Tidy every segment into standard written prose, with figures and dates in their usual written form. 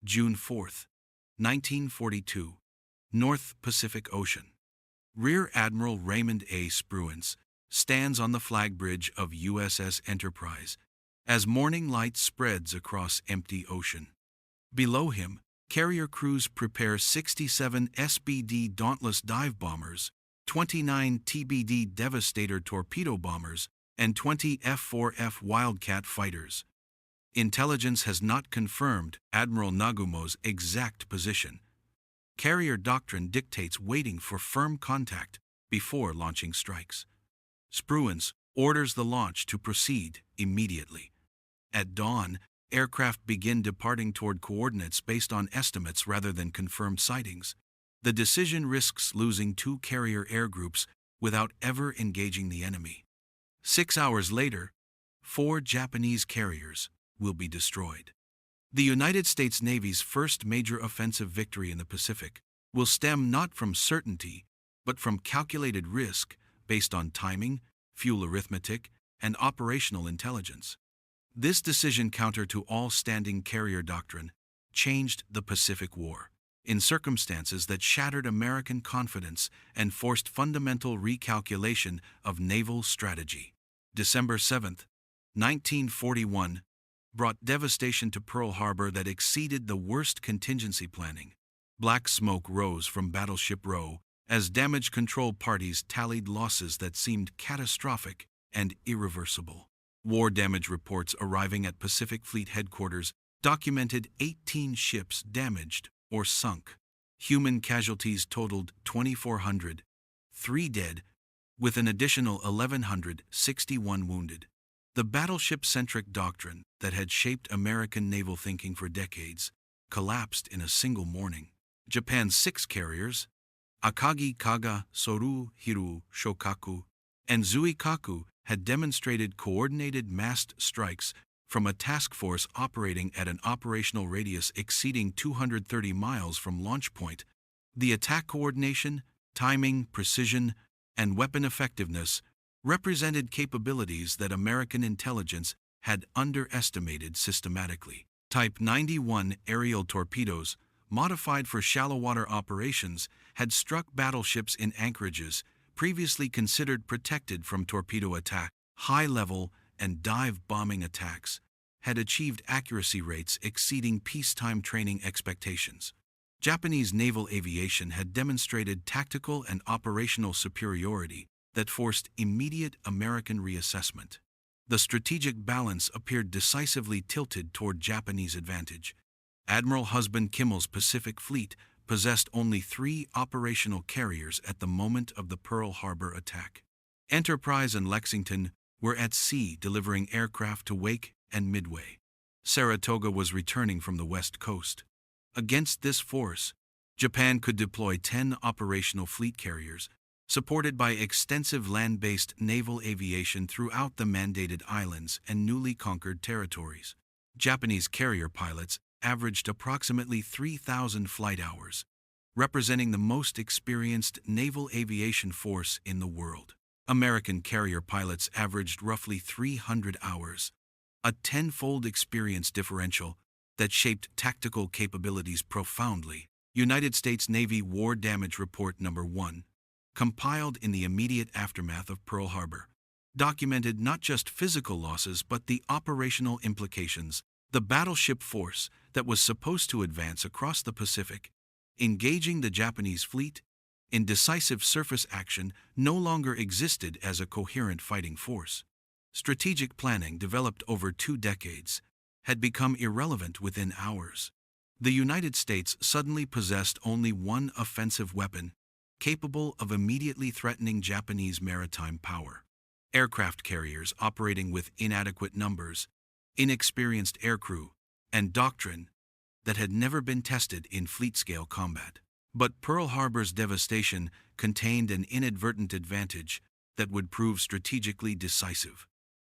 June 4, 1942, North Pacific Ocean. Rear Admiral Raymond A. Spruance stands on the flag bridge of USS Enterprise as morning light spreads across empty ocean. Below him, carrier crews prepare 67 SBD Dauntless dive bombers, 29 TBD Devastator torpedo bombers, and 20 F-4F Wildcat fighters. Intelligence has not confirmed Admiral Nagumo's exact position. Carrier doctrine dictates waiting for firm contact before launching strikes. Spruance orders the launch to proceed immediately. At dawn, aircraft begin departing toward coordinates based on estimates rather than confirmed sightings. The decision risks losing 2 carrier air groups without ever engaging the enemy. 6 hours later, 4 Japanese carriers will be destroyed. The United States Navy's first major offensive victory in the Pacific will stem not from certainty, but from calculated risk based on timing, fuel arithmetic, and operational intelligence. This decision, counter to all standing carrier doctrine, changed the Pacific War in circumstances that shattered American confidence and forced fundamental recalculation of naval strategy. December 7, 1941, brought devastation to Pearl Harbor that exceeded the worst contingency planning. Black smoke rose from Battleship Row as damage control parties tallied losses that seemed catastrophic and irreversible. War damage reports arriving at Pacific Fleet headquarters documented 18 ships damaged or sunk. Human casualties totaled 2,400, 3 dead, with an additional 1,161 wounded. The battleship-centric doctrine that had shaped American naval thinking for decades collapsed in a single morning. Japan's 6 carriers, Akagi, Kaga, Sōryū, Hiryū, Shokaku, and Zuikaku, had demonstrated coordinated massed strikes from a task force operating at an operational radius exceeding 230 miles from launch point. The attack coordination, timing, precision, and weapon effectiveness represented capabilities that American intelligence had underestimated systematically. Type 91 aerial torpedoes, modified for shallow water operations, had struck battleships in anchorages previously considered protected from torpedo attack. High-level and dive bombing attacks had achieved accuracy rates exceeding peacetime training expectations. Japanese naval aviation had demonstrated tactical and operational superiority that forced immediate American reassessment. The strategic balance appeared decisively tilted toward Japanese advantage. Admiral Husband Kimmel's Pacific Fleet possessed only 3 operational carriers at the moment of the Pearl Harbor attack. Enterprise and Lexington were at sea delivering aircraft to Wake and Midway. Saratoga was returning from the West Coast. Against this force, Japan could deploy 10 operational fleet carriers, supported by extensive land-based naval aviation throughout the mandated islands and newly conquered territories. Japanese carrier pilots averaged approximately 3,000 flight hours, representing the most experienced naval aviation force in the world. American carrier pilots averaged roughly 300 hours, a 10-fold experience differential that shaped tactical capabilities profoundly. United States Navy War Damage Report No. 1, compiled in the immediate aftermath of Pearl Harbor, documented not just physical losses but the operational implications. The battleship force that was supposed to advance across the Pacific, engaging the Japanese fleet in decisive surface action, no longer existed as a coherent fighting force. Strategic planning, developed over 2 decades, had become irrelevant within hours. The United States suddenly possessed only one offensive weapon capable of immediately threatening Japanese maritime power. Aircraft carriers operating with inadequate numbers, inexperienced aircrew, and doctrine that had never been tested in fleet-scale combat. But Pearl Harbor's devastation contained an inadvertent advantage that would prove strategically decisive.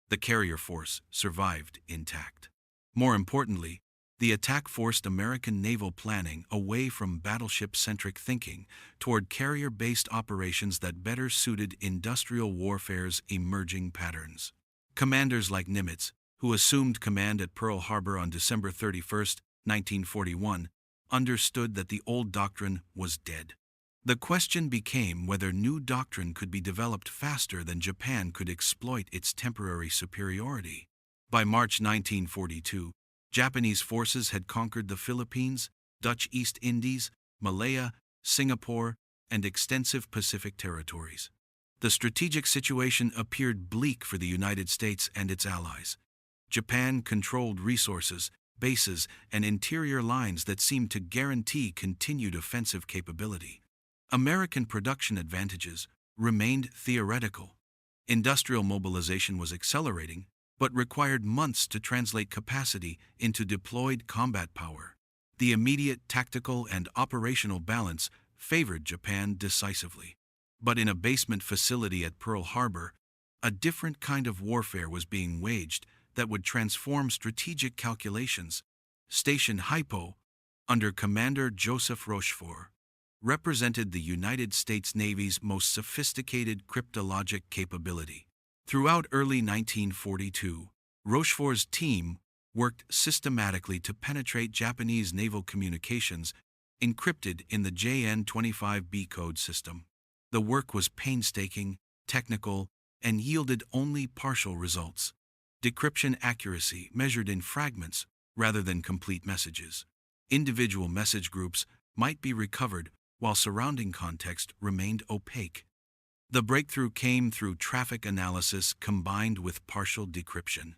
The carrier force survived intact. More importantly, the attack forced American naval planning away from battleship-centric thinking toward carrier-based operations that better suited industrial warfare's emerging patterns. Commanders like Nimitz, who assumed command at Pearl Harbor on December 31, 1941, understood that the old doctrine was dead. The question became whether new doctrine could be developed faster than Japan could exploit its temporary superiority. By March 1942, Japanese forces had conquered the Philippines, Dutch East Indies, Malaya, Singapore, and extensive Pacific territories. The strategic situation appeared bleak for the United States and its allies. Japan controlled resources, bases, and interior lines that seemed to guarantee continued offensive capability. American production advantages remained theoretical. Industrial mobilization was accelerating, but required months to translate capacity into deployed combat power. The immediate tactical and operational balance favored Japan decisively. But in a basement facility at Pearl Harbor, a different kind of warfare was being waged that would transform strategic calculations. Station Hypo, under Commander Joseph Rochefort, represented the United States Navy's most sophisticated cryptologic capability. Throughout early 1942, Rochefort's team worked systematically to penetrate Japanese naval communications encrypted in the JN-25B code system. The work was painstaking, technical, and yielded only partial results. Decryption accuracy measured in fragments rather than complete messages. Individual message groups might be recovered while surrounding context remained opaque. The breakthrough came through traffic analysis combined with partial decryption.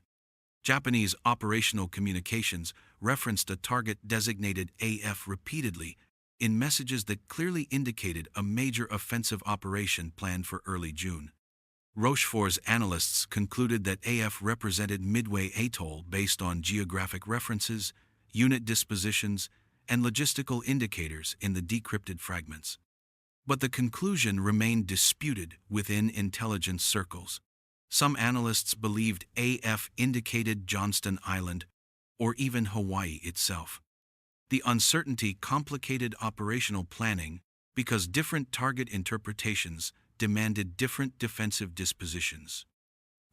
Japanese operational communications referenced a target designated AF repeatedly in messages that clearly indicated a major offensive operation planned for early June. Rochefort's analysts concluded that AF represented Midway Atoll based on geographic references, unit dispositions, and logistical indicators in the decrypted fragments. But the conclusion remained disputed within intelligence circles. Some analysts believed AF indicated Johnston Island or even Hawaii itself. The uncertainty complicated operational planning because different target interpretations demanded different defensive dispositions.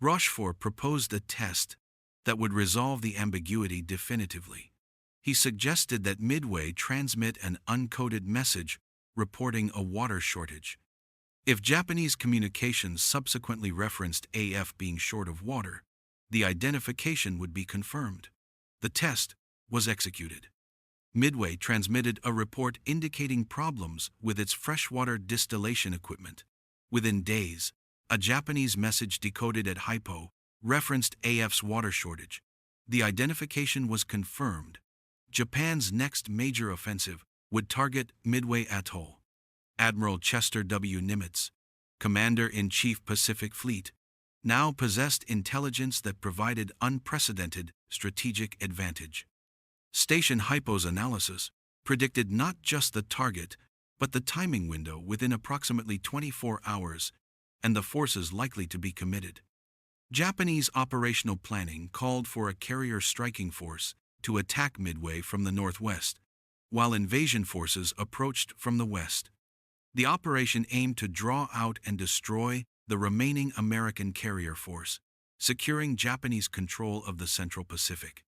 Rochefort proposed a test that would resolve the ambiguity definitively. He suggested that Midway transmit an uncoded message reporting a water shortage. If Japanese communications subsequently referenced AF being short of water, the identification would be confirmed. The test was executed. Midway transmitted a report indicating problems with its freshwater distillation equipment. Within days, a Japanese message decoded at Hypo referenced AF's water shortage. The identification was confirmed. Japan's next major offensive would target Midway Atoll. Admiral Chester W. Nimitz, Commander-in-Chief Pacific Fleet, now possessed intelligence that provided unprecedented strategic advantage. Station Hypo's analysis predicted not just the target, but the timing window within approximately 24 hours and the forces likely to be committed. Japanese operational planning called for a carrier striking force to attack Midway from the northwest, while invasion forces approached from the west. The operation aimed to draw out and destroy the remaining American carrier force, securing Japanese control of the Central Pacific.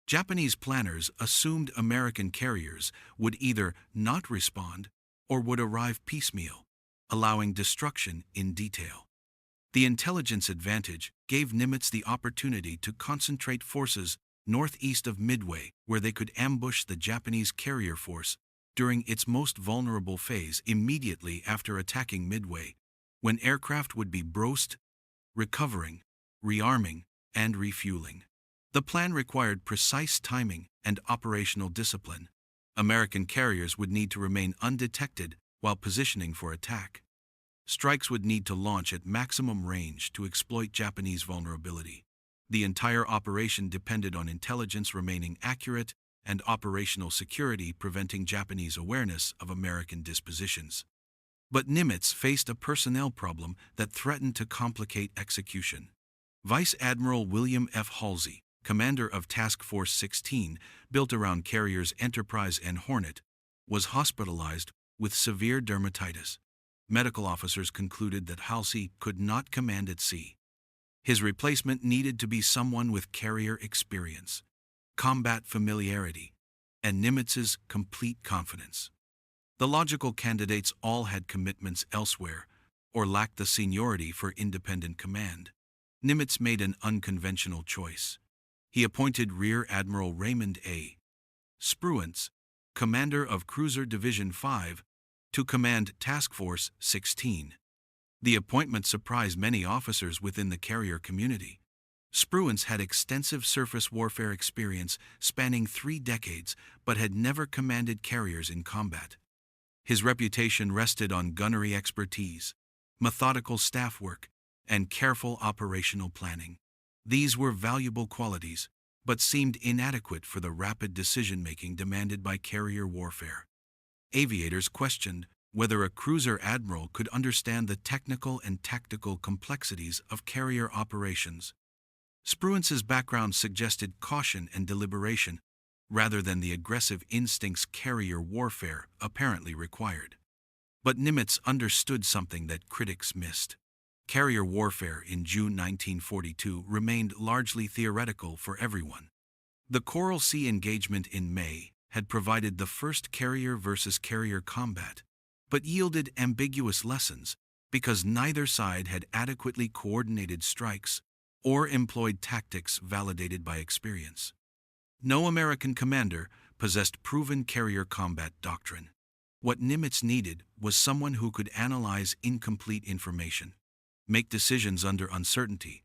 Japanese planners assumed American carriers would either not respond or would arrive piecemeal, allowing destruction in detail. The intelligence advantage gave Nimitz the opportunity to concentrate forces northeast of Midway, where they could ambush the Japanese carrier force during its most vulnerable phase immediately after attacking Midway, when aircraft would be broached, recovering, rearming, and refueling. The plan required precise timing and operational discipline. American carriers would need to remain undetected while positioning for attack. Strikes would need to launch at maximum range to exploit Japanese vulnerability. The entire operation depended on intelligence remaining accurate and operational security preventing Japanese awareness of American dispositions. But Nimitz faced a personnel problem that threatened to complicate execution. Vice Admiral William F. Halsey, commander of Task Force 16, built around carriers Enterprise and Hornet, was hospitalized with severe dermatitis. Medical officers concluded that Halsey could not command at sea. His replacement needed to be someone with carrier experience, combat familiarity, and Nimitz's complete confidence. The logical candidates all had commitments elsewhere or lacked the seniority for independent command. Nimitz made an unconventional choice. He appointed Rear Admiral Raymond A. Spruance, commander of Cruiser Division 5, to command Task Force 16. The appointment surprised many officers within the carrier community. Spruance had extensive surface warfare experience spanning 3 decades, but had never commanded carriers in combat. His reputation rested on gunnery expertise, methodical staff work, and careful operational planning. These were valuable qualities, but seemed inadequate for the rapid decision-making demanded by carrier warfare. Aviators questioned whether a cruiser admiral could understand the technical and tactical complexities of carrier operations. Spruance's background suggested caution and deliberation, rather than the aggressive instincts carrier warfare apparently required. But Nimitz understood something that critics missed. Carrier warfare in June 1942 remained largely theoretical for everyone. The Coral Sea engagement in May had provided the first carrier versus carrier combat, but yielded ambiguous lessons because neither side had adequately coordinated strikes or employed tactics validated by experience. No American commander possessed proven carrier combat doctrine. What Nimitz needed was someone who could analyze incomplete information, make decisions under uncertainty,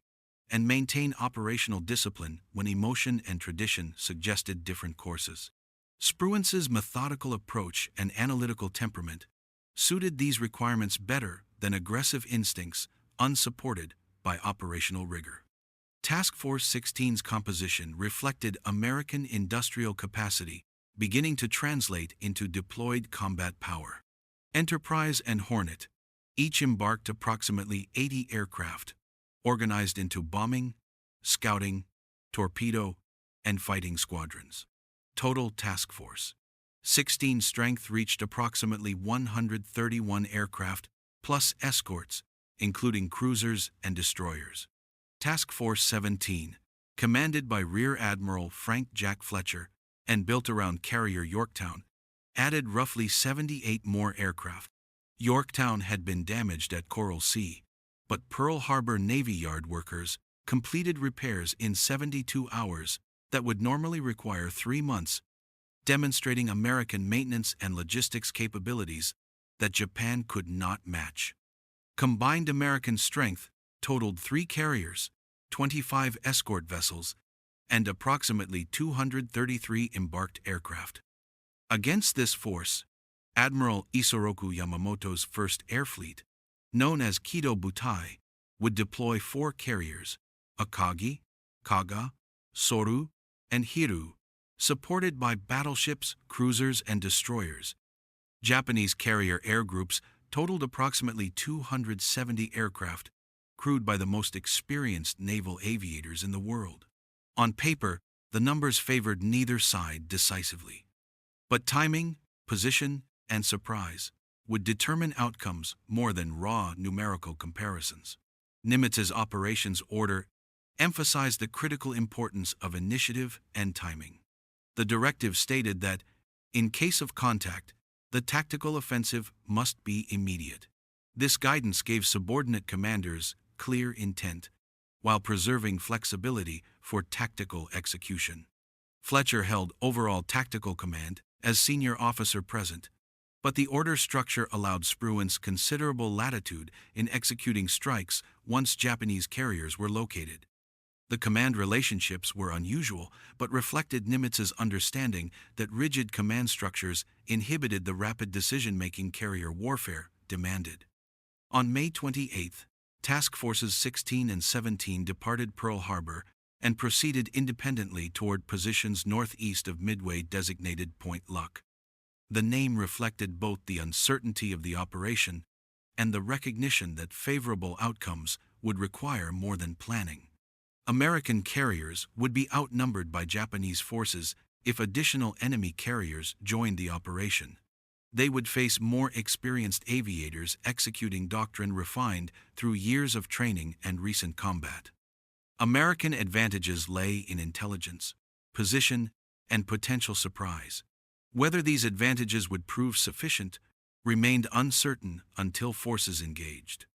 and maintain operational discipline when emotion and tradition suggested different courses. Spruance's methodical approach and analytical temperament suited these requirements better than aggressive instincts unsupported by operational rigor. Task Force 16's composition reflected American industrial capacity beginning to translate into deployed combat power. Enterprise and Hornet each embarked approximately 80 aircraft, organized into bombing, scouting, torpedo, and fighting squadrons. Total Task Force 16 strength reached approximately 131 aircraft, plus escorts, including cruisers and destroyers. Task Force 17, commanded by Rear Admiral Frank Jack Fletcher and built around carrier Yorktown, added roughly 78 more aircraft. Yorktown had been damaged at Coral Sea, but Pearl Harbor Navy Yard workers completed repairs in 72 hours that would normally require 3 months, demonstrating American maintenance and logistics capabilities that Japan could not match. Combined American strength totaled 3 carriers, 25 escort vessels, and approximately 233 embarked aircraft. Against this force, Admiral Isoroku Yamamoto's First Air Fleet, known as Kido Butai, would deploy 4 carriers, Akagi, Kaga, Sōryū, and Hiryū, supported by battleships, cruisers, and destroyers. Japanese carrier air groups totaled approximately 270 aircraft, crewed by the most experienced naval aviators in the world. On paper, the numbers favored neither side decisively. But timing, position, and surprise would determine outcomes more than raw numerical comparisons. Nimitz's operations order emphasized the critical importance of initiative and timing. The directive stated that, in case of contact, the tactical offensive must be immediate. This guidance gave subordinate commanders clear intent, while preserving flexibility for tactical execution. Fletcher held overall tactical command as senior officer present, but the order structure allowed Spruance considerable latitude in executing strikes once Japanese carriers were located. The command relationships were unusual, but reflected Nimitz's understanding that rigid command structures inhibited the rapid decision-making carrier warfare demanded. On May 28, Task Forces 16 and 17 departed Pearl Harbor and proceeded independently toward positions northeast of Midway designated Point Luck. The name reflected both the uncertainty of the operation and the recognition that favorable outcomes would require more than planning. American carriers would be outnumbered by Japanese forces if additional enemy carriers joined the operation. They would face more experienced aviators executing doctrine refined through years of training and recent combat. American advantages lay in intelligence, position, and potential surprise. Whether these advantages would prove sufficient remained uncertain until forces engaged.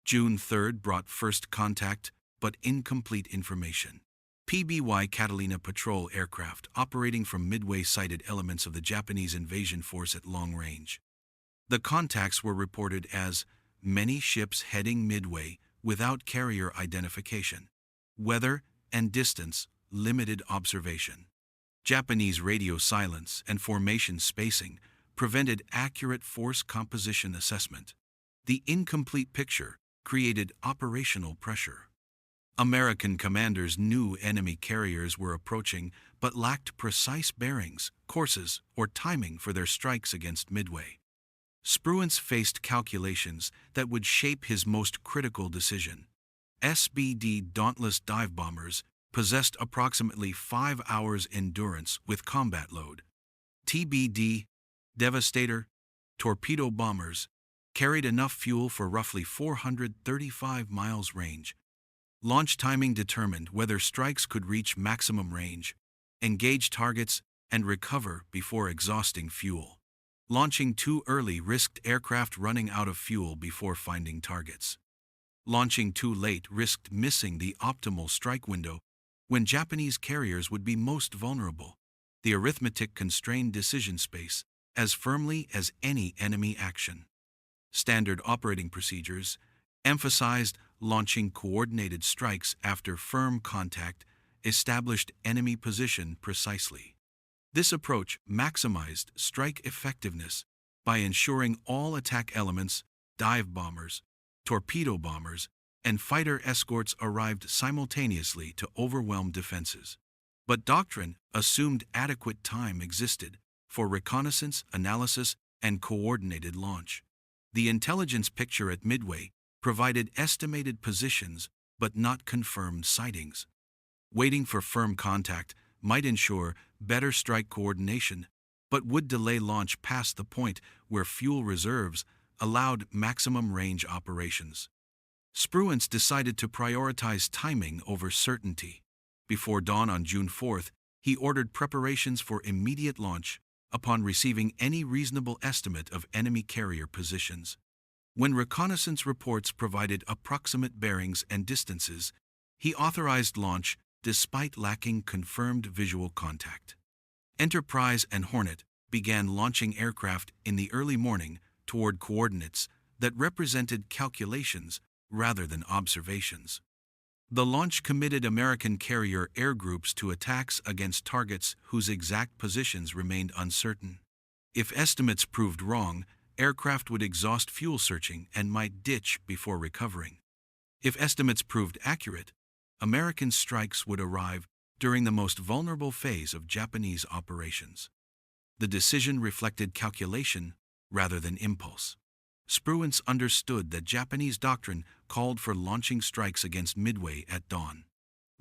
June 3 brought first contact, but incomplete information. PBY Catalina patrol aircraft operating from Midway sighted elements of the Japanese invasion force at long range. The contacts were reported as many ships heading Midway without carrier identification. Weather and distance limited observation. Japanese radio silence and formation spacing prevented accurate force composition assessment. The incomplete picture created operational pressure. American commanders knew enemy carriers were approaching but lacked precise bearings, courses, or timing for their strikes against Midway. Spruance faced calculations that would shape his most critical decision. SBD Dauntless dive bombers possessed approximately 5 hours endurance with combat load. TBD Devastator torpedo bombers carried enough fuel for roughly 435 miles range. Launch timing determined whether strikes could reach maximum range, engage targets, and recover before exhausting fuel. Launching too early risked aircraft running out of fuel before finding targets. Launching too late risked missing the optimal strike window when Japanese carriers would be most vulnerable. The arithmetic constrained decision space as firmly as any enemy action. Standard operating procedures emphasized launching coordinated strikes after firm contact established enemy position precisely. This approach maximized strike effectiveness by ensuring all attack elements, dive bombers, torpedo bombers, and fighter escorts arrived simultaneously to overwhelm defenses. But doctrine assumed adequate time existed for reconnaissance, analysis, and coordinated launch. The intelligence picture at Midway provided estimated positions but not confirmed sightings. Waiting for firm contact might ensure better strike coordination, but would delay launch past the point where fuel reserves allowed maximum range operations. Spruance decided to prioritize timing over certainty. Before dawn on June 4, he ordered preparations for immediate launch upon receiving any reasonable estimate of enemy carrier positions. When reconnaissance reports provided approximate bearings and distances, he authorized launch despite lacking confirmed visual contact. Enterprise and Hornet began launching aircraft in the early morning toward coordinates that represented calculations rather than observations. The launch committed American carrier air groups to attacks against targets whose exact positions remained uncertain. If estimates proved wrong, aircraft would exhaust fuel searching and might ditch before recovering. If estimates proved accurate, American strikes would arrive during the most vulnerable phase of Japanese operations. The decision reflected calculation rather than impulse. Spruance understood that Japanese doctrine called for launching strikes against Midway at dawn.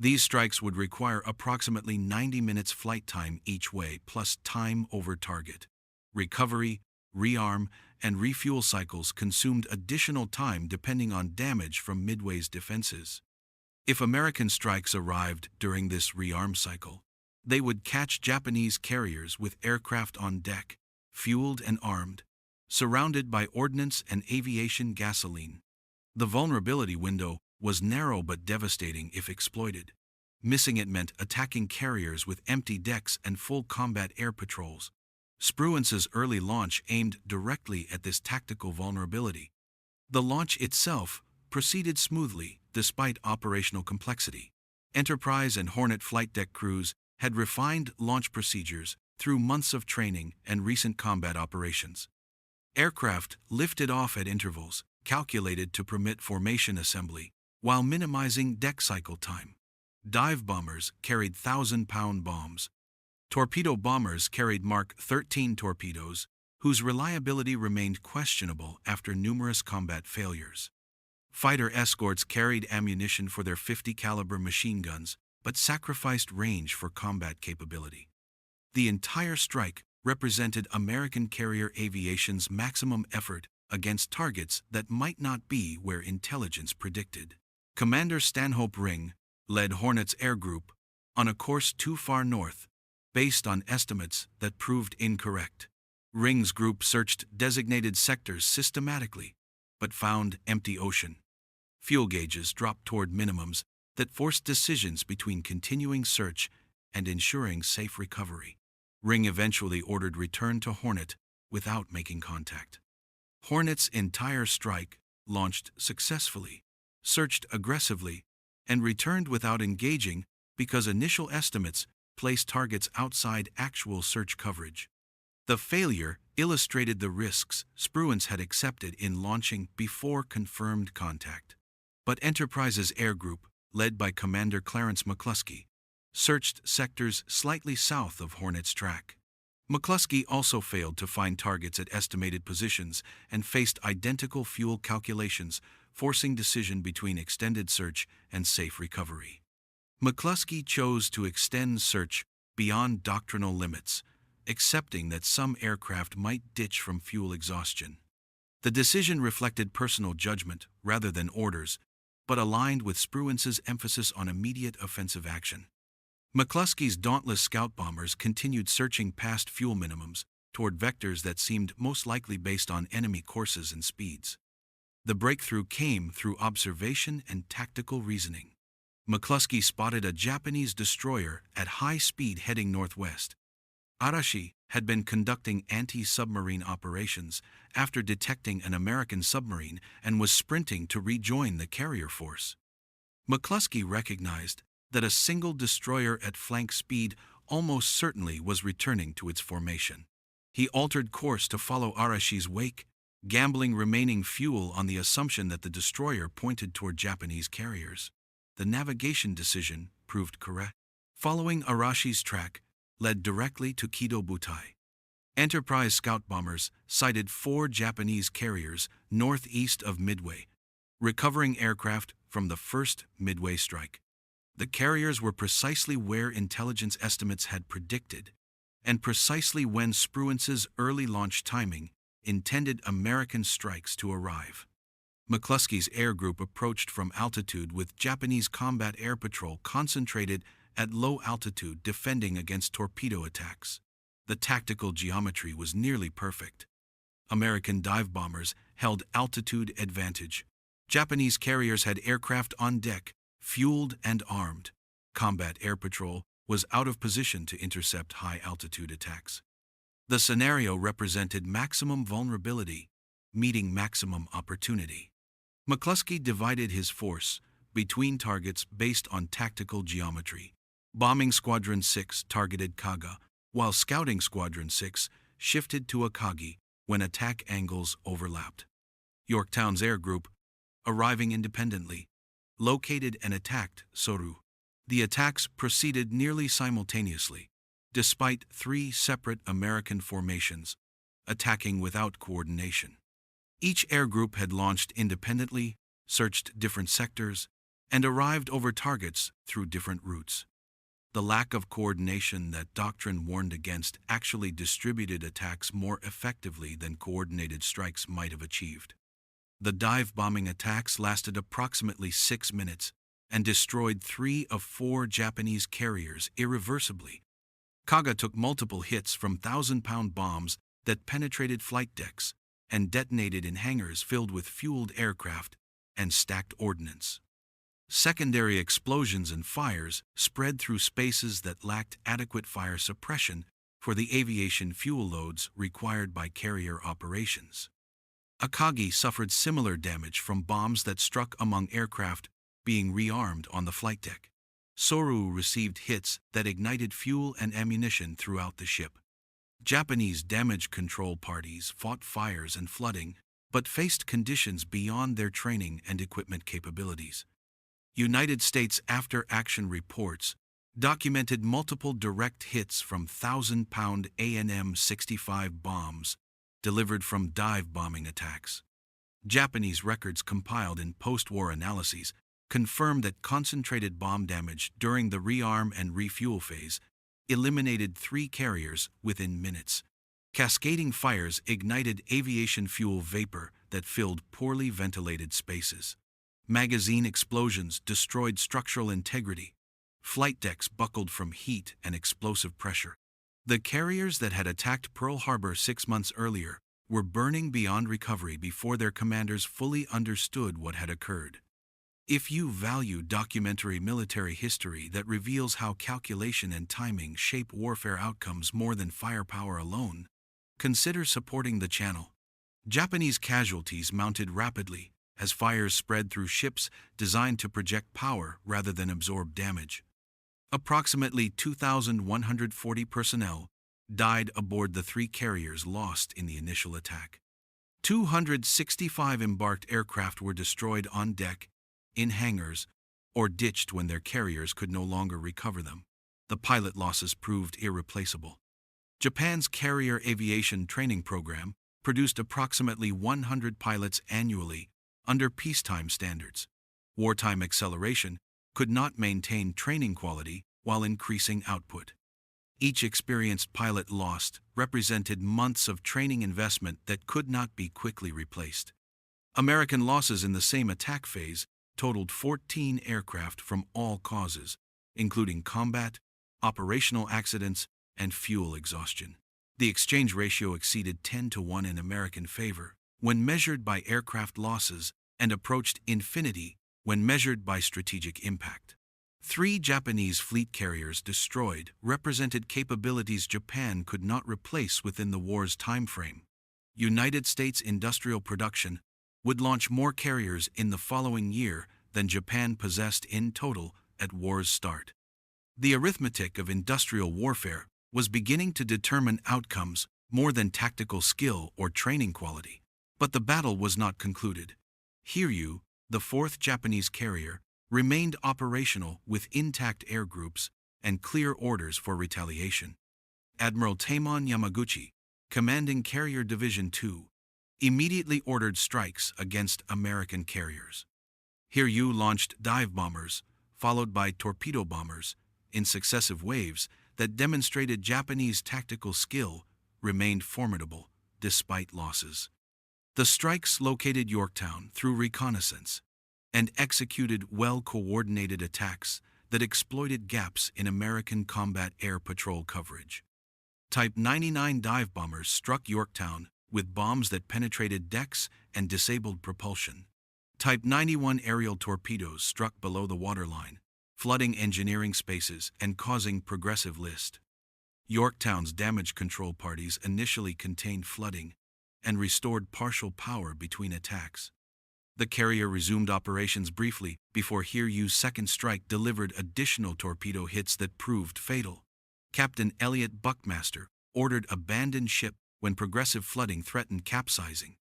These strikes would require approximately 90 minutes flight time each way plus time over target. Recovery, rearm, and refuel cycles consumed additional time depending on damage from Midway's defenses. If American strikes arrived during this rearm cycle, they would catch Japanese carriers with aircraft on deck, fueled and armed, surrounded by ordnance and aviation gasoline. The vulnerability window was narrow but devastating if exploited. Missing it meant attacking carriers with empty decks and full combat air patrols. Spruance's early launch aimed directly at this tactical vulnerability. The launch itself proceeded smoothly despite operational complexity. Enterprise and Hornet flight deck crews had refined launch procedures through months of training and recent combat operations. Aircraft lifted off at intervals calculated to permit formation assembly while minimizing deck cycle time. Dive bombers carried 1,000-pound bombs. Torpedo bombers carried Mark 13 torpedoes, whose reliability remained questionable after numerous combat failures. Fighter escorts carried ammunition for their 50-caliber machine guns, but sacrificed range for combat capability. The entire strike represented American carrier aviation's maximum effort against targets that might not be where intelligence predicted. Commander Stanhope Ring led Hornet's air group on a course too far north based on estimates that proved incorrect. Ring's group searched designated sectors systematically, but found empty ocean. Fuel gauges dropped toward minimums that forced decisions between continuing search and ensuring safe recovery. Ring eventually ordered return to Hornet without making contact. Hornet's entire strike launched successfully, searched aggressively, and returned without engaging because initial estimates placed targets outside actual search coverage. The failure illustrated the risks Spruance had accepted in launching before confirmed contact. But Enterprise's air group, led by Commander Clarence McCluskey, searched sectors slightly south of Hornet's track. McCluskey also failed to find targets at estimated positions and faced identical fuel calculations, forcing decision between extended search and safe recovery. McCluskey chose to extend search beyond doctrinal limits, accepting that some aircraft might ditch from fuel exhaustion. The decision reflected personal judgment rather than orders, but aligned with Spruance's emphasis on immediate offensive action. McCluskey's dauntless scout bombers continued searching past fuel minimums toward vectors that seemed most likely based on enemy courses and speeds. The breakthrough came through observation and tactical reasoning. McCluskey spotted a Japanese destroyer at high speed heading northwest. Arashi had been conducting anti-submarine operations after detecting an American submarine and was sprinting to rejoin the carrier force. McCluskey recognized that a single destroyer at flank speed almost certainly was returning to its formation. He altered course to follow Arashi's wake, gambling remaining fuel on the assumption that the destroyer pointed toward Japanese carriers. The navigation decision proved correct. Following Arashi's track led directly to Kido Butai. Enterprise scout bombers sighted 4 Japanese carriers northeast of Midway, recovering aircraft from the first Midway strike. The carriers were precisely where intelligence estimates had predicted, and precisely when Spruance's early launch timing intended American strikes to arrive. McCluskey's air group approached from altitude with Japanese combat air patrol concentrated at low altitude defending against torpedo attacks. The tactical geometry was nearly perfect. American dive bombers held altitude advantage. Japanese carriers had aircraft on deck, fueled and armed. Combat air patrol was out of position to intercept high-altitude attacks. The scenario represented maximum vulnerability, meeting maximum opportunity. McCluskey divided his force between targets based on tactical geometry. Bombing Squadron 6 targeted Kaga, while Scouting Squadron 6 shifted to Akagi when attack angles overlapped. Yorktown's air group, arriving independently, located and attacked Sōryū. The attacks proceeded nearly simultaneously, despite 3 separate American formations, attacking without coordination. Each air group had launched independently, searched different sectors, and arrived over targets through different routes. The lack of coordination that doctrine warned against actually distributed attacks more effectively than coordinated strikes might have achieved. The dive-bombing attacks lasted approximately 6 minutes and destroyed 3 of 4 Japanese carriers irreversibly. Kaga took multiple hits from 1,000-pound bombs that penetrated flight decks and detonated in hangars filled with fueled aircraft and stacked ordnance. Secondary explosions and fires spread through spaces that lacked adequate fire suppression for the aviation fuel loads required by carrier operations. Akagi suffered similar damage from bombs that struck among aircraft being rearmed on the flight deck. Sōryū received hits that ignited fuel and ammunition throughout the ship. Japanese damage control parties fought fires and flooding, but faced conditions beyond their training and equipment capabilities. United States after-action reports documented multiple direct hits from 1,000-pound AN/M-65 bombs delivered from dive-bombing attacks. Japanese records compiled in post-war analyses confirmed that concentrated bomb damage during the rearm and refuel phase eliminated 3 carriers within minutes. Cascading fires ignited aviation fuel vapor that filled poorly ventilated spaces. Magazine explosions destroyed structural integrity, Flight decks buckled from heat and explosive pressure. The carriers that had attacked Pearl Harbor 6 months earlier were burning beyond recovery before their commanders fully understood what had occurred. If you value documentary military history that reveals how calculation and timing shape warfare outcomes more than firepower alone, consider supporting the channel. Japanese casualties mounted rapidly as fires spread through ships designed to project power rather than absorb damage. Approximately 2,140 personnel died aboard the 3 carriers lost in the initial attack. 265 embarked aircraft were destroyed on deck, in hangars, or ditched when their carriers could no longer recover them. The pilot losses proved irreplaceable. Japan's carrier aviation training program produced approximately 100 pilots annually under peacetime standards. Wartime acceleration could not maintain training quality while increasing output. Each experienced pilot lost represented months of training investment that could not be quickly replaced. American losses in the same attack phase totaled 14 aircraft from all causes, including combat, operational accidents, and fuel exhaustion. The exchange ratio exceeded 10-1 in American favor when measured by aircraft losses and approached infinity when measured by strategic impact. 3 Japanese fleet carriers destroyed represented capabilities Japan could not replace within the war's timeframe. United States industrial production would launch more carriers in the following year than Japan possessed in total at war's start. The arithmetic of industrial warfare was beginning to determine outcomes more than tactical skill or training quality. But the battle was not concluded. Hiryū, the 4th Japanese carrier, remained operational with intact air groups and clear orders for retaliation. Admiral Taemon Yamaguchi, commanding Carrier Division 2, immediately ordered strikes against American carriers. Hiryū launched dive bombers, followed by torpedo bombers, in successive waves that demonstrated Japanese tactical skill remained formidable despite losses. The strikes located Yorktown through reconnaissance and executed well-coordinated attacks that exploited gaps in American combat air patrol coverage. Type 99 dive bombers struck Yorktown with bombs that penetrated decks and disabled propulsion. Type 91 aerial torpedoes struck below the waterline, flooding engineering spaces and causing progressive list. Yorktown's damage control parties initially contained flooding and restored partial power between attacks. The carrier resumed operations briefly before Hiryū's second strike delivered additional torpedo hits that proved fatal. Captain Elliot Buckmaster ordered abandoned ship when progressive flooding threatened capsizing.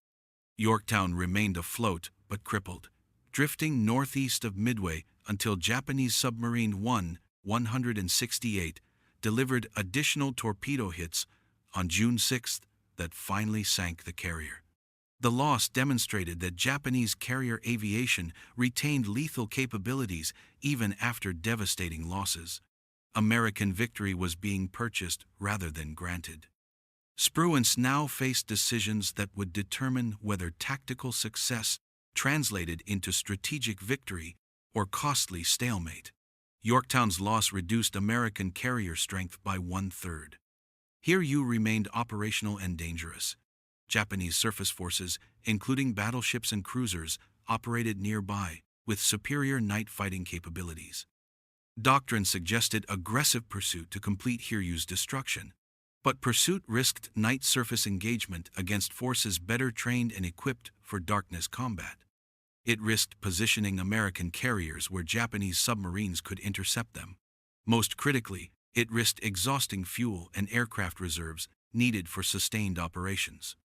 Yorktown remained afloat but crippled, drifting northeast of Midway until Japanese submarine 168 delivered additional torpedo hits on June 6 that finally sank the carrier. The loss demonstrated that Japanese carrier aviation retained lethal capabilities even after devastating losses. American victory was being purchased rather than granted. Spruance now faced decisions that would determine whether tactical success translated into strategic victory or costly stalemate. Yorktown's loss reduced American carrier strength by 1/3. Hiryū remained operational and dangerous. Japanese surface forces, including battleships and cruisers, operated nearby with superior night fighting capabilities. Doctrine suggested aggressive pursuit to complete Hiryū's destruction, but pursuit risked night surface engagement against forces better trained and equipped for darkness combat. It risked positioning American carriers where Japanese submarines could intercept them. Most critically, it risked exhausting fuel and aircraft reserves needed for sustained operations.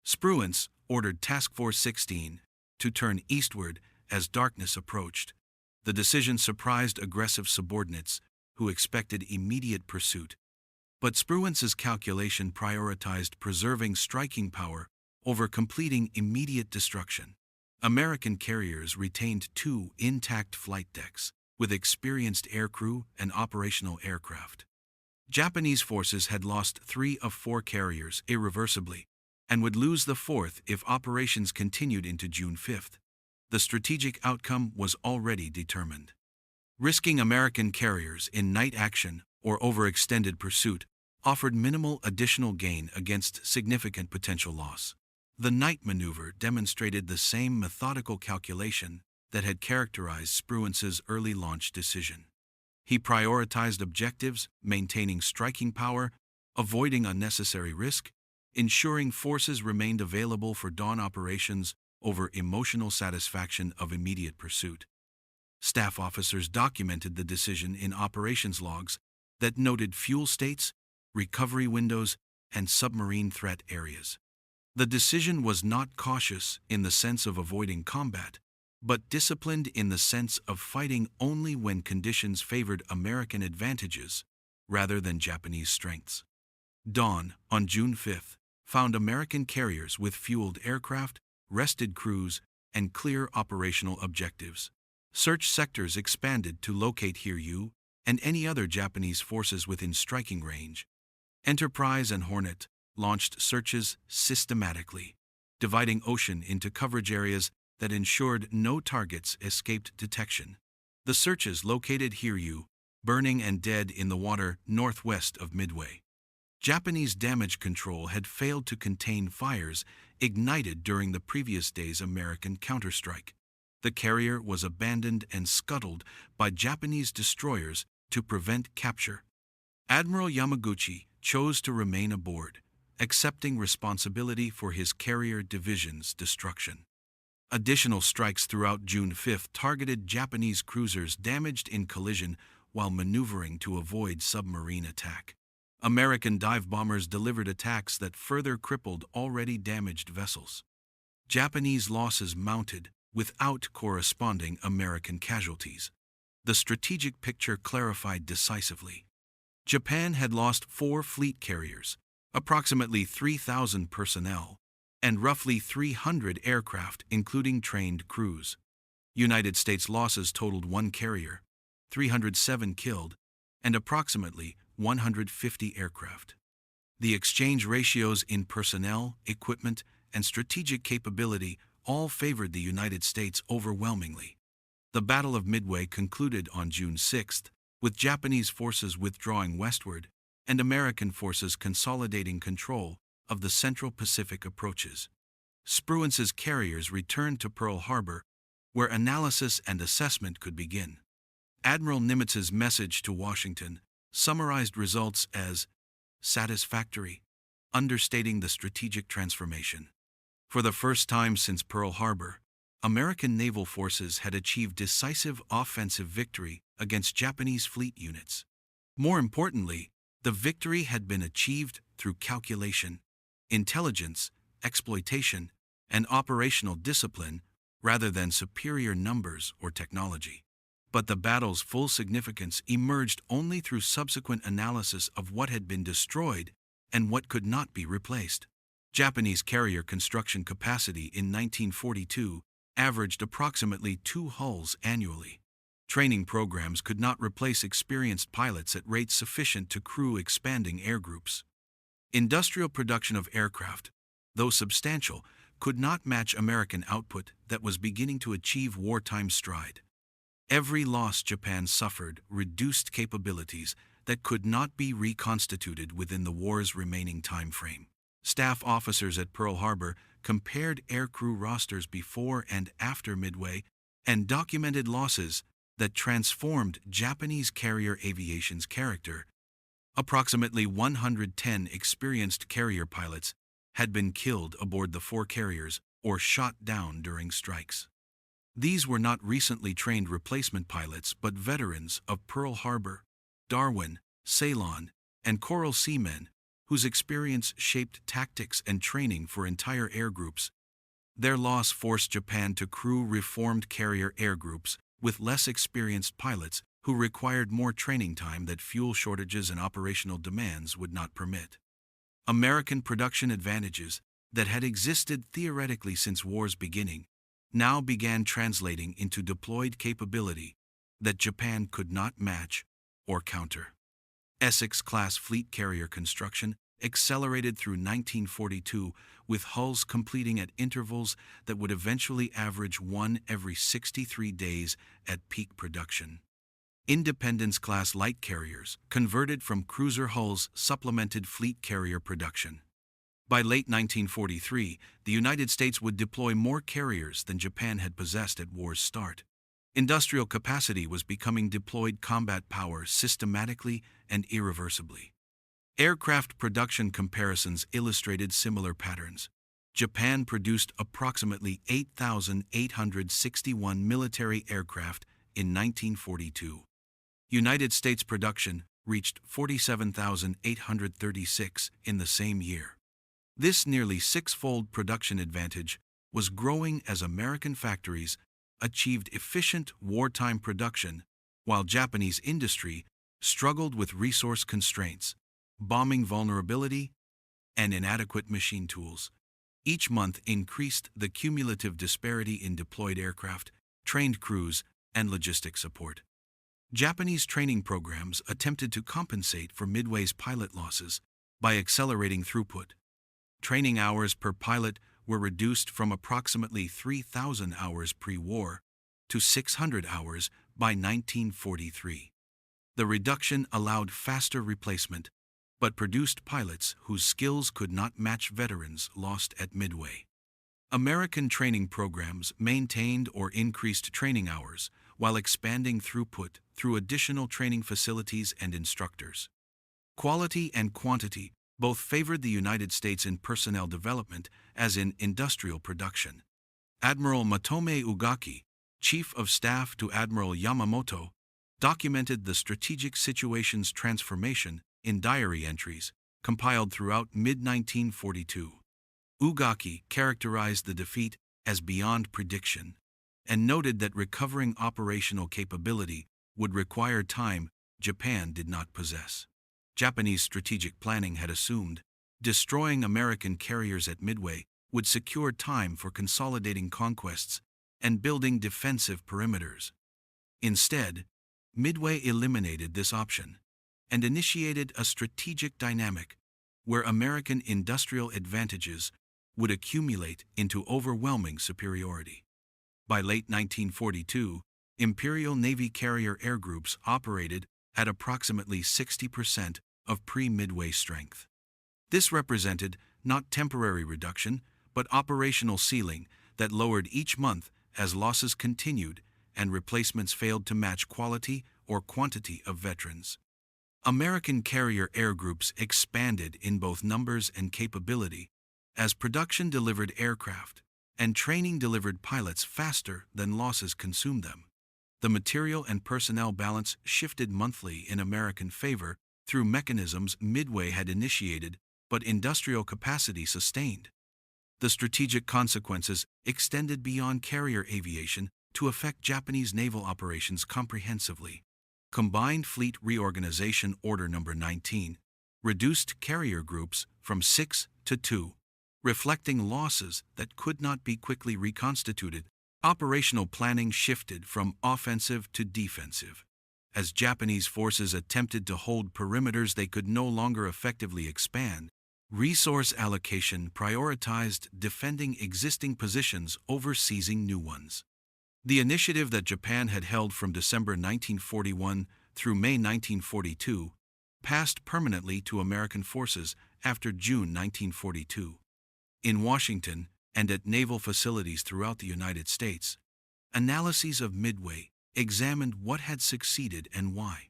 Spruance ordered Task Force 16 to turn eastward as darkness approached. The decision surprised aggressive subordinates who expected immediate pursuit, but Spruance's calculation prioritized preserving striking power over completing immediate destruction. American carriers retained 2 intact flight decks with experienced aircrew and operational aircraft. Japanese forces had lost 3 of 4 carriers irreversibly and would lose the 4th if operations continued into June 5. The strategic outcome was already determined. Risking American carriers in night action or overextended pursuit offered minimal additional gain against significant potential loss. The night maneuver demonstrated the same methodical calculation that had characterized Spruance's early launch decision. He prioritized objectives, maintaining striking power, avoiding unnecessary risk, ensuring forces remained available for dawn operations over emotional satisfaction of immediate pursuit. Staff officers documented the decision in operations logs that noted fuel states, recovery windows, and submarine threat areas. The decision was not cautious in the sense of avoiding combat, but disciplined in the sense of fighting only when conditions favored American advantages rather than Japanese strengths. Dawn, on June 5, found American carriers with fueled aircraft, rested crews, and clear operational objectives. Search sectors expanded to locate Hiryū and any other Japanese forces within striking range. Enterprise and Hornet launched searches systematically, dividing ocean into coverage areas that ensured no targets escaped detection. The searches located Hiryū, burning and dead in the water northwest of Midway. Japanese damage control had failed to contain fires ignited during the previous day's American counterstrike. The carrier was abandoned and scuttled by Japanese destroyers to prevent capture. Admiral Yamaguchi chose to remain aboard, accepting responsibility for his carrier division's destruction. Additional strikes throughout June 5 targeted Japanese cruisers damaged in collision while maneuvering to avoid submarine attack. American dive bombers delivered attacks that further crippled already damaged vessels. Japanese losses mounted without corresponding American casualties. The strategic picture clarified decisively. Japan had lost 4 fleet carriers, approximately 3,000 personnel, and roughly 300 aircraft including trained crews. United States losses totaled 1 carrier, 307 killed, and approximately 150 aircraft. The exchange ratios in personnel, equipment, and strategic capability all favored the United States overwhelmingly. The Battle of Midway concluded on June 6, with Japanese forces withdrawing westward and American forces consolidating control of the Central Pacific approaches. Spruance's carriers returned to Pearl Harbor, where analysis and assessment could begin. Admiral Nimitz's message to Washington summarized results as satisfactory, understating the strategic transformation. For the first time since Pearl Harbor, American naval forces had achieved decisive offensive victory against Japanese fleet units. More importantly, the victory had been achieved through calculation, intelligence, exploitation, and operational discipline rather than superior numbers or technology. But the battle's full significance emerged only through subsequent analysis of what had been destroyed and what could not be replaced. Japanese carrier construction capacity in 1942 averaged approximately 2 hulls annually. Training programs could not replace experienced pilots at rates sufficient to crew expanding air groups. Industrial production of aircraft, though substantial, could not match American output that was beginning to achieve wartime stride. Every loss Japan suffered reduced capabilities that could not be reconstituted within the war's remaining time frame. Staff officers at Pearl Harbor compared aircrew rosters before and after Midway and documented losses that transformed Japanese carrier aviation's character. Approximately 110 experienced carrier pilots had been killed aboard the 4 carriers or shot down during strikes. These were not recently trained replacement pilots but veterans of Pearl Harbor, Darwin, Ceylon, and Coral Sea men whose experience shaped tactics and training for entire air groups. Their loss forced Japan to crew reformed carrier air groups with less experienced pilots who required more training time that fuel shortages and operational demands would not permit. American production advantages that had existed theoretically since war's beginning now began translating into deployed capability that Japan could not match or counter. Essex-class fleet carrier construction accelerated through 1942, with hulls completing at intervals that would eventually average 1 every 63 days at peak production. Independence-class light carriers, converted from cruiser hulls, supplemented fleet carrier production. By late 1943, the United States would deploy more carriers than Japan had possessed at war's start. Industrial capacity was becoming deployed combat power systematically and irreversibly. Aircraft production comparisons illustrated similar patterns. Japan produced approximately 8,861 military aircraft in 1942. United States production reached 47,836 in the same year. This nearly six-fold production advantage was growing as American factories achieved efficient wartime production, while Japanese industry struggled with resource constraints, bombing vulnerability, and inadequate machine tools. Each month increased the cumulative disparity in deployed aircraft, trained crews, and logistic support. Japanese training programs attempted to compensate for Midway's pilot losses by accelerating throughput. Training hours per pilot were reduced from approximately 3,000 hours pre-war to 600 hours by 1943. The reduction allowed faster replacement, but produced pilots whose skills could not match veterans lost at Midway. American training programs maintained or increased training hours while expanding throughput through additional training facilities and instructors. Quality and quantity both favored the United States in personnel development as in industrial production. Admiral Matome Ugaki, Chief of Staff to Admiral Yamamoto, documented the strategic situation's transformation in diary entries compiled throughout mid-1942. Ugaki characterized the defeat as beyond prediction and noted that recovering operational capability would require time Japan did not possess. Japanese strategic planning had assumed destroying American carriers at Midway would secure time for consolidating conquests and building defensive perimeters. Instead, Midway eliminated this option and initiated a strategic dynamic where American industrial advantages would accumulate into overwhelming superiority. By late 1942, Imperial Navy carrier air groups operated at approximately 60% of pre-Midway strength. This represented not temporary reduction, but operational ceiling that lowered each month as losses continued and replacements failed to match quality or quantity of veterans. American carrier air groups expanded in both numbers and capability as production delivered aircraft and training delivered pilots faster than losses consumed them. The material and personnel balance shifted monthly in American favor through mechanisms Midway had initiated but industrial capacity sustained. The strategic consequences extended beyond carrier aviation to affect Japanese naval operations comprehensively. Combined Fleet Reorganization Order No. 19 reduced carrier groups from 6 to 2, reflecting losses that could not be quickly reconstituted. Operational planning shifted from offensive to defensive. As Japanese forces attempted to hold perimeters they could no longer effectively expand, resource allocation prioritized defending existing positions over seizing new ones. The initiative that Japan had held from December 1941 through May 1942 passed permanently to American forces after June 1942. In Washington and at naval facilities throughout the United States, analyses of Midway examined what had succeeded and why.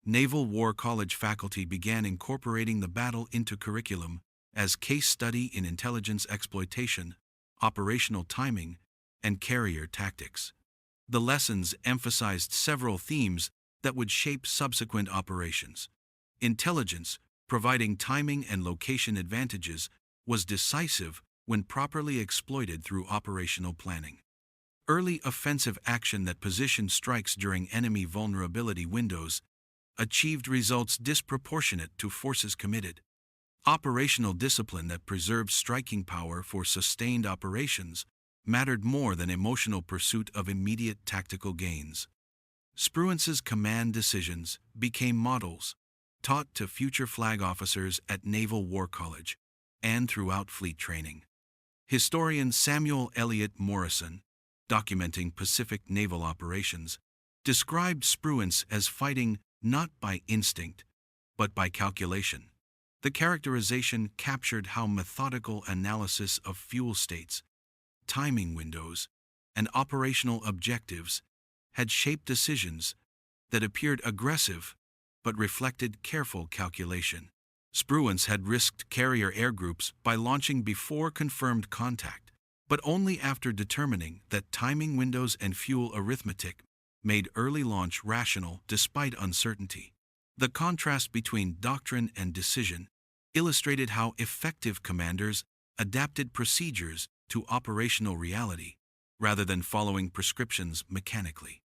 Naval War College faculty began incorporating the battle into curriculum as case study in intelligence exploitation, operational timing, and carrier tactics. The lessons emphasized several themes that would shape subsequent operations. Intelligence, providing timing and location advantages, was decisive when properly exploited through operational planning. Early offensive action that positioned strikes during enemy vulnerability windows achieved results disproportionate to forces committed. Operational discipline that preserved striking power for sustained operations mattered more than emotional pursuit of immediate tactical gains. Spruance's command decisions became models taught to future flag officers at Naval War College and throughout fleet training. Historian Samuel Eliot Morison, documenting Pacific naval operations, described Spruance as fighting not by instinct, but by calculation. The characterization captured how methodical analysis of fuel states, timing windows, and operational objectives had shaped decisions that appeared aggressive but reflected careful calculation. Spruance had risked carrier air groups by launching before confirmed contact, but only after determining that timing windows and fuel arithmetic made early launch rational despite uncertainty. The contrast between doctrine and decision illustrated how effective commanders adapted procedures to operational reality rather than following prescriptions mechanically.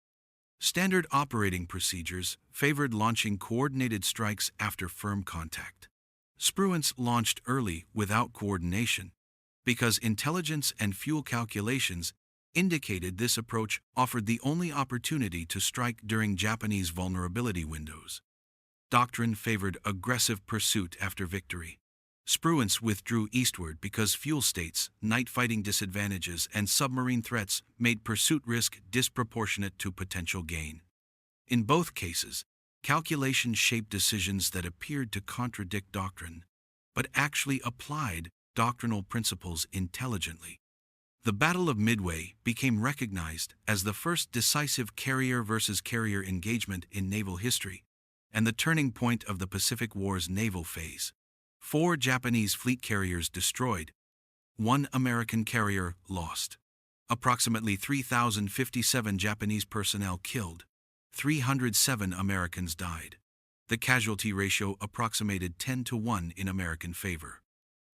Standard operating procedures favored launching coordinated strikes after firm contact. Spruance launched early without coordination because intelligence and fuel calculations indicated this approach offered the only opportunity to strike during Japanese vulnerability windows. Doctrine favored aggressive pursuit after victory. Spruance withdrew eastward because fuel states, night fighting disadvantages, and submarine threats made pursuit risk disproportionate to potential gain. In both cases, calculation shaped decisions that appeared to contradict doctrine, but actually applied doctrinal principles intelligently. The Battle of Midway became recognized as the first decisive carrier versus carrier engagement in naval history, and the turning point of the Pacific War's naval phase. 4 Japanese fleet carriers destroyed, 1 American carrier lost. Approximately 3,057 Japanese personnel killed, 307 Americans died. The casualty ratio approximated 10-1 in American favor.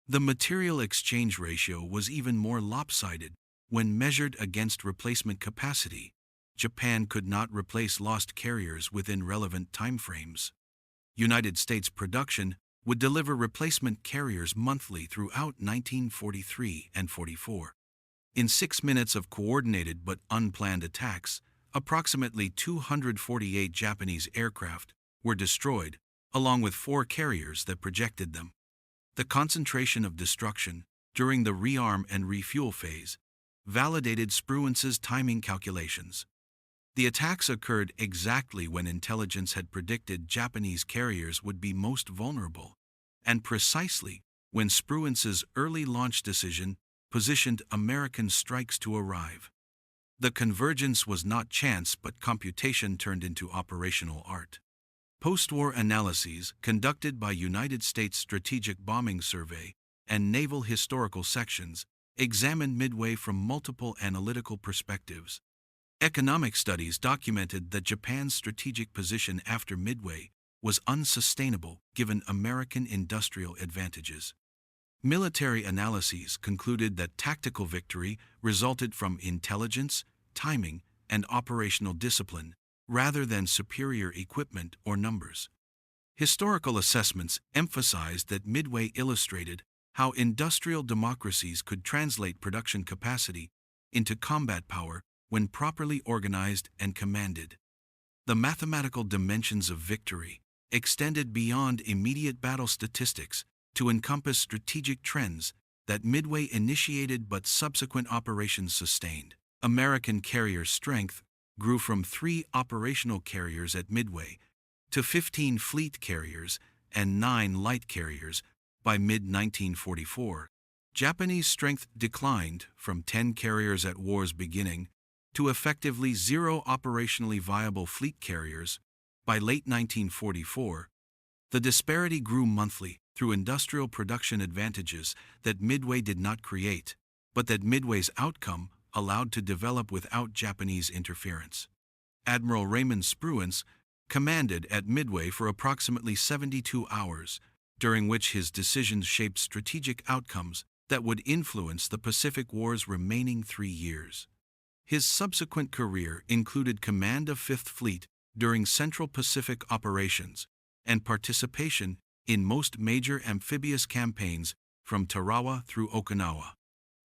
The material exchange ratio was even more lopsided when measured against replacement capacity. Japan could not replace lost carriers within relevant timeframes. United States production would deliver replacement carriers monthly throughout 1943 and 44. In 6 minutes of coordinated but unplanned attacks, approximately 248 Japanese aircraft were destroyed, along with 4 carriers that projected them. The concentration of destruction during the rearm and refuel phase validated Spruance's timing calculations. The attacks occurred exactly when intelligence had predicted Japanese carriers would be most vulnerable, and precisely when Spruance's early launch decision positioned American strikes to arrive. The convergence was not chance but computation turned into operational art. Post-war analyses conducted by United States Strategic Bombing Survey and Naval Historical Sections examined Midway from multiple analytical perspectives. Economic studies documented that Japan's strategic position after Midway was unsustainable given American industrial advantages. Military analyses concluded that tactical victory resulted from intelligence, timing, and operational discipline, rather than superior equipment or numbers. Historical assessments emphasized that Midway illustrated how industrial democracies could translate production capacity into combat power when properly organized and commanded. The mathematical dimensions of victory extended beyond immediate battle statistics to encompass strategic trends that Midway initiated but subsequent operations sustained. American carrier strength grew from 3 operational carriers at Midway to 15 fleet carriers and 9 light carriers by mid-1944. Japanese strength declined from 10 carriers at war's beginning to effectively 0 operationally viable fleet carriers by late 1944. The disparity grew monthly through industrial production advantages that Midway did not create, but that Midway's outcome allowed to develop without Japanese interference. Admiral Raymond Spruance commanded at Midway for approximately 72 hours, during which his decisions shaped strategic outcomes that would influence the Pacific War's remaining 3 years. His subsequent career included command of 5th Fleet during Central Pacific operations and participation in most major amphibious campaigns from Tarawa through Okinawa.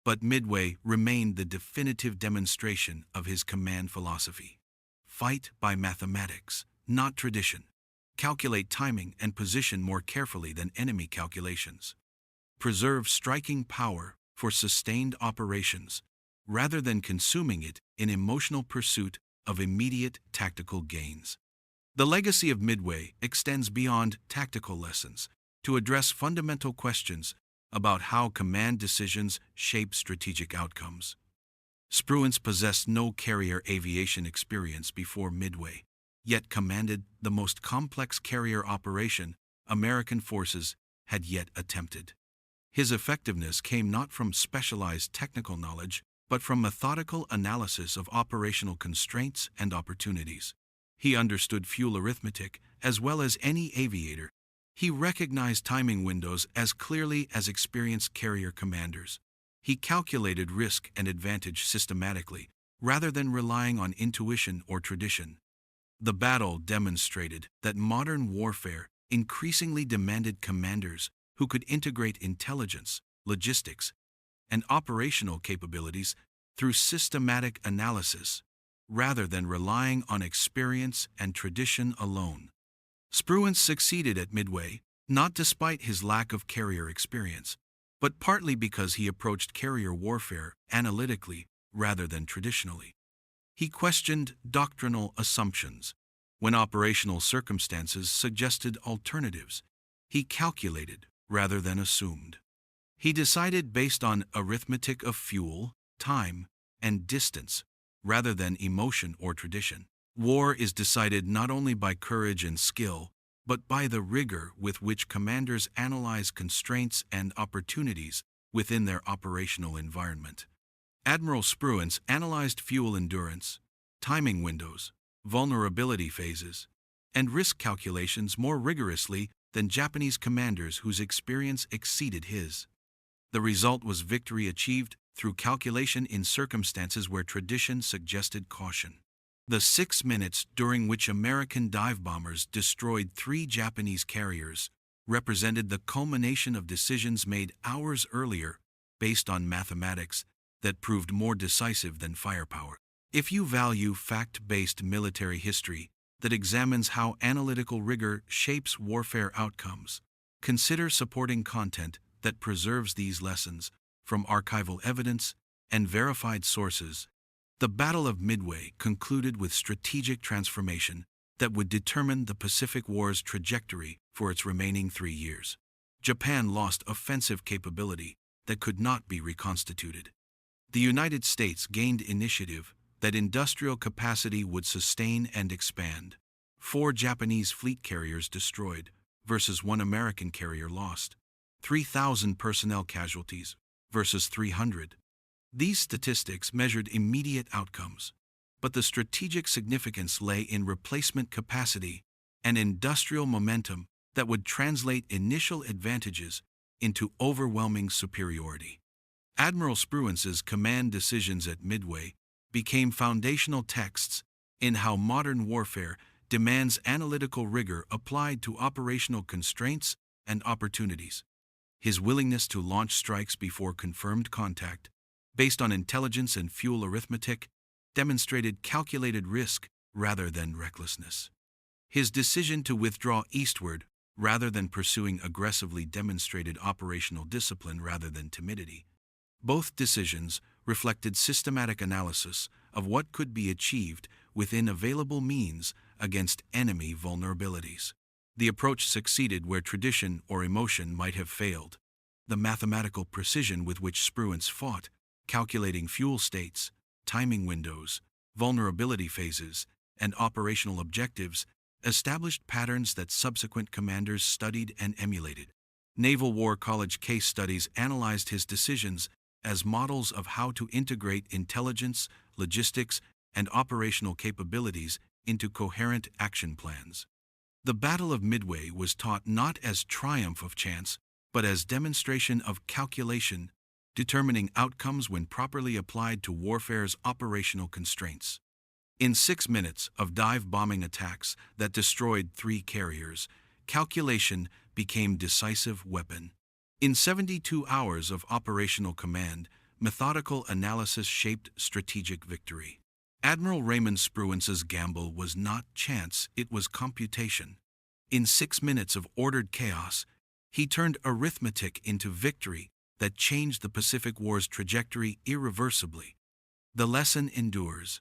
But Midway remained the definitive demonstration of his command philosophy. Fight by mathematics, not tradition. Calculate timing and position more carefully than enemy calculations. Preserve striking power for sustained operations, rather than consuming it in emotional pursuit of immediate tactical gains. The legacy of Midway extends beyond tactical lessons to address fundamental questions about how command decisions shape strategic outcomes. Spruance possessed no carrier aviation experience before Midway, yet commanded the most complex carrier operation American forces had yet attempted. His effectiveness came not from specialized technical knowledge, but from methodical analysis of operational constraints and opportunities. He understood fuel arithmetic as well as any aviator. He recognized timing windows as clearly as experienced carrier commanders. He calculated risk and advantage systematically, rather than relying on intuition or tradition. The battle demonstrated that modern warfare increasingly demanded commanders who could integrate intelligence, logistics, and operational capabilities through systematic analysis, rather than relying on experience and tradition alone. Spruance succeeded at Midway, not despite his lack of carrier experience, but partly because he approached carrier warfare analytically rather than traditionally. He questioned doctrinal assumptions. When operational circumstances suggested alternatives, he calculated rather than assumed. He decided based on arithmetic of fuel, time, and distance, rather than emotion or tradition. War is decided not only by courage and skill, but by the rigor with which commanders analyze constraints and opportunities within their operational environment. Admiral Spruance analyzed fuel endurance, timing windows, vulnerability phases, and risk calculations more rigorously than Japanese commanders whose experience exceeded his. The result was victory achieved through calculation in circumstances where tradition suggested caution. The 6 minutes during which American dive bombers destroyed 3 Japanese carriers represented the culmination of decisions made hours earlier based on mathematics that proved more decisive than firepower. If you value fact-based military history that examines how analytical rigor shapes warfare outcomes, consider supporting content that preserves these lessons from archival evidence and verified sources. The Battle of Midway concluded with strategic transformation that would determine the Pacific War's trajectory for its remaining 3 years. Japan lost offensive capability that could not be reconstituted. The United States gained initiative that industrial capacity would sustain and expand. 4 Japanese fleet carriers destroyed versus 1 American carrier lost. 3,000 personnel casualties versus 300. These statistics measured immediate outcomes, but the strategic significance lay in replacement capacity and industrial momentum that would translate initial advantages into overwhelming superiority. Admiral Spruance's command decisions at Midway became foundational texts in how modern warfare demands analytical rigor applied to operational constraints and opportunities. His willingness to launch strikes before confirmed contact, based on intelligence and fuel arithmetic, demonstrated calculated risk rather than recklessness. His decision to withdraw eastward rather than pursuing aggressively demonstrated operational discipline rather than timidity. Both decisions reflected systematic analysis of what could be achieved within available means against enemy vulnerabilities. The approach succeeded where tradition or emotion might have failed. The mathematical precision with which Spruance fought, calculating fuel states, timing windows, vulnerability phases, and operational objectives, established patterns that subsequent commanders studied and emulated. Naval War College case studies analyzed his decisions as models of how to integrate intelligence, logistics, and operational capabilities into coherent action plans. The Battle of Midway was taught not as triumph of chance, but as demonstration of calculation, determining outcomes when properly applied to warfare's operational constraints. In 6 minutes of dive bombing attacks that destroyed 3 carriers, calculation became decisive weapon. In 72 hours of operational command, methodical analysis shaped strategic victory. Admiral Raymond Spruance's gamble was not chance, it was computation. In 6 minutes of ordered chaos, he turned arithmetic into victory that changed the Pacific War's trajectory irreversibly. The lesson endures.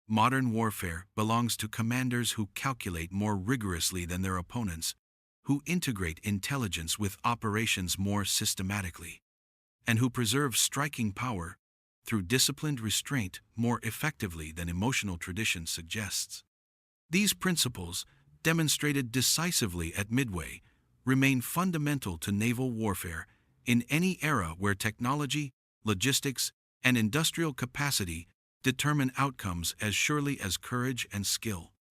Modern warfare belongs to commanders who calculate more rigorously than their opponents, who integrate intelligence with operations more systematically, and who preserve striking power through disciplined restraint more effectively than emotional tradition suggests. These principles, demonstrated decisively at Midway, remain fundamental to naval warfare in any era where technology, logistics, and industrial capacity determine outcomes as surely as courage and skill.